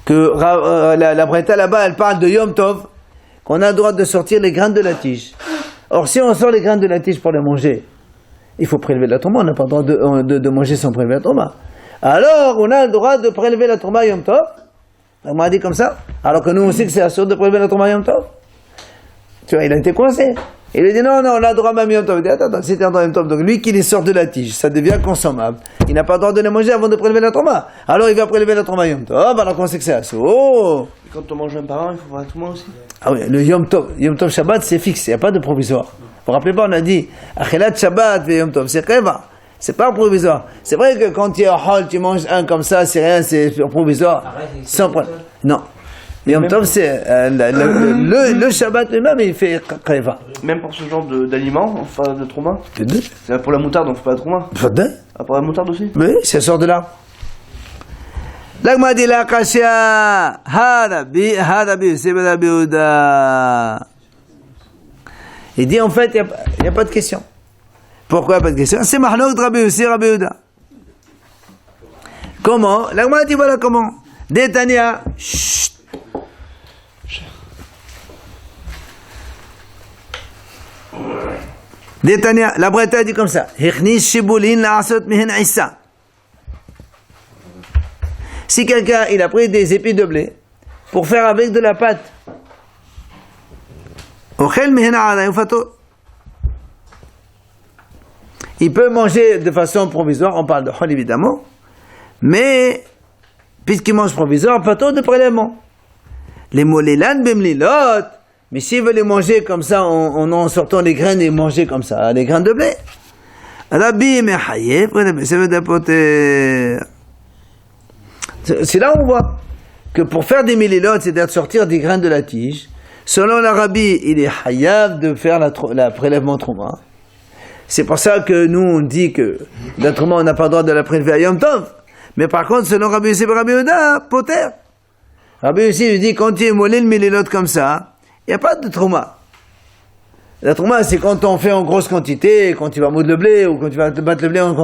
que la Braïta là-bas, elle parle de Yom Tov, qu'on a le droit de sortir les graines de la tige. Or, si on sort les graines de la tige pour les manger, il faut prélever la tomba, on n'a pas le droit de manger sans prélever la tomba. Alors, on a le droit de prélever la tomba Yom Tov. On m'a dit comme ça. Alors que nous, on sait que c'est assuré de prélever la tomba Yom Tov. Tu vois, il a été coincé. Il a dit non, on a le droit même Yom Tov. Il dit attends, c'était un Yom Tov. Donc lui qui les sort de la tige, ça devient consommable. Il n'a pas le droit de les manger avant de prélever la tomba. Alors il va prélever la tomba Yom Tov, alors qu'on sait que c'est assuré. Oh. Quand on mange un par un, il faut voir tout le monde aussi. Ah oui, le Yom Tov Shabbat, c'est fixe, il n'y a pas de provisoire. Vous vous rappelez pas, on a dit, Achelat Shabbat ve Yom Tov, c'est Reva, c'est pas provisoire. C'est vrai que quand tu es au hall, tu manges un comme ça, c'est rien, c'est provisoire. Sans problème. Non. Yom Tov, c'est le Shabbat lui-même, il fait Reva. Même pour ce genre d'aliments, on fait de trauma. C'est pour la moutarde, on fait pas de trauma. Ah, pour la moutarde aussi. Oui, ça sort de là. L'agma dit la kashia, hadabi, c'est Beuda. Il dit en fait, il n'y a pas de question. Pourquoi pas de question? C'est Mahlok de Rabbi Yossi, Rabbi Yehuda. Comment? La Gemara dit voilà comment. Détania. Chut. Détania. La Breta dit comme ça. Hichnis shibulin la'asot mihen issa. Si quelqu'un il a pris des épis de blé pour faire avec de la pâte, il peut manger de façon provisoire, on parle de chol évidemment, mais puisqu'il mange provisoire, pas de prélèvement. Les molélan bemlilot, mais s'il veut les manger comme ça, en sortant les graines et manger comme ça, les graines de blé. Rabbi mechayev, c'est là où on voit que pour faire des millilotes, c'est-à-dire de sortir des graines de la tige, selon l'Arabie, il est hayav de faire la prélèvement trouma. C'est pour ça que nous, on dit que la trouma, on n'a pas le droit de la prélever à Yom Tov. Mais par contre, selon Rabbi Yossi et Rabbi Yehuda, poter. Rabbi Yossi, il dit, quand tu es molé le millilote comme ça, il n'y a pas de trouma. La trouma, c'est quand on fait en grosse quantité, quand tu vas moudre le blé, ou quand tu vas te battre le blé en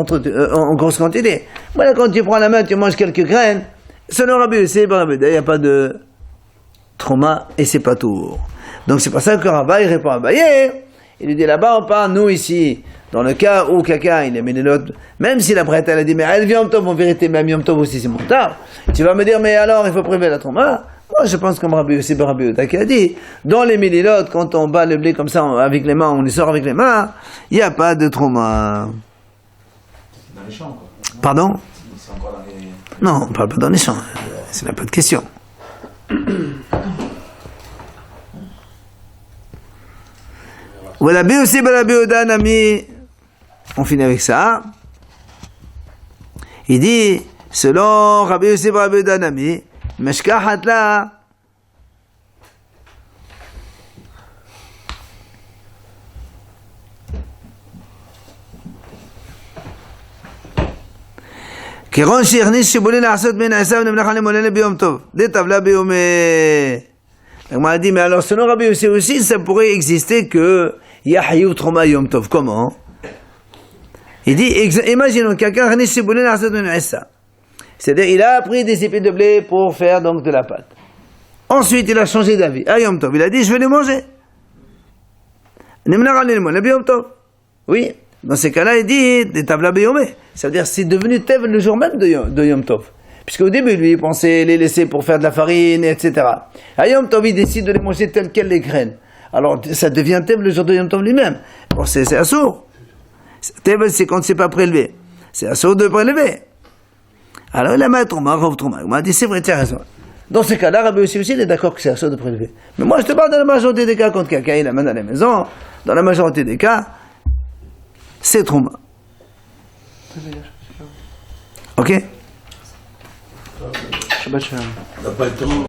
grosse quantité. Voilà, quand tu prends la main, tu manges quelques graines. Selon Rabbi Yossi, il n'y a pas de trouma, et c'est pas tout. Donc c'est pour ça que Rabbi il répond à Abaye. Il lui dit là-bas, on parle, nous ici, dans le cas où quelqu'un, il a mis les notes, même si la prête, elle a dit, mais elle vient Yom Tov, en vérité, même Yom Tov aussi, c'est mon tard. Tu vas me dire, mais alors, il faut prélever la trouma. Moi, je pense comme Rabbi Yossi, Rabbi Yehuda qui a dit, dans les millilotes, quand on bat le blé comme ça, avec les mains, on les sort avec les mains, il n'y a pas de trouma. Dans les champs, quoi. Pardon? C'est encore dans les... Non, on ne parle pas dans les champs. C'est pas de question. Voilà, Rabbi Yossi, Rabbi Yehuda, Nami. On finit avec ça. Il dit, selon Rabbi Yossi, Rabbi Yehuda, Nami, Meshkahat la. כרון שהכניס שיבולים לעשות מן עשיו למלאכה למוללה ביום טוב. די טבלה ביום... On m'a dit, mais alors selon Rabbi Yossi aussi, ça pourrait exister que Yahayou Troma Yom Tov. Comment? Il dit, imaginons quelqu'un הכניס שיבולים לעשות מן עשיו. C'est-à-dire, il a pris des épis de blé pour faire donc de la pâte. Ensuite, il a changé d'avis. À Yom Tov, il a dit, je vais les manger. Oui. Dans ces cas-là, il dit, des tabla beyomé. C'est-à-dire, c'est devenu tev le jour même de Yom Tov. Puisqu'au début, lui, il pensait les laisser pour faire de la farine, etc. À Yom Tov, il décide de les manger telles quelles les graines. Alors, ça devient tev le jour de Yom Tov lui-même. Bon, c'est assourd. Tev, c'est quand c'est pas prélevé. C'est assourd de prélever. Alors il a mis Trouma, il m'a dit c'est vrai, tu as raison. Dans ce cas-là, Rabbi Yossi aussi il est d'accord que c'est assaut de prélever. Mais moi je te parle dans la majorité des cas, quand quelqu'un il amène à la maison, dans la majorité des cas, c'est Trouma. Ok? Shabbat shalom. On n'a pas le temps.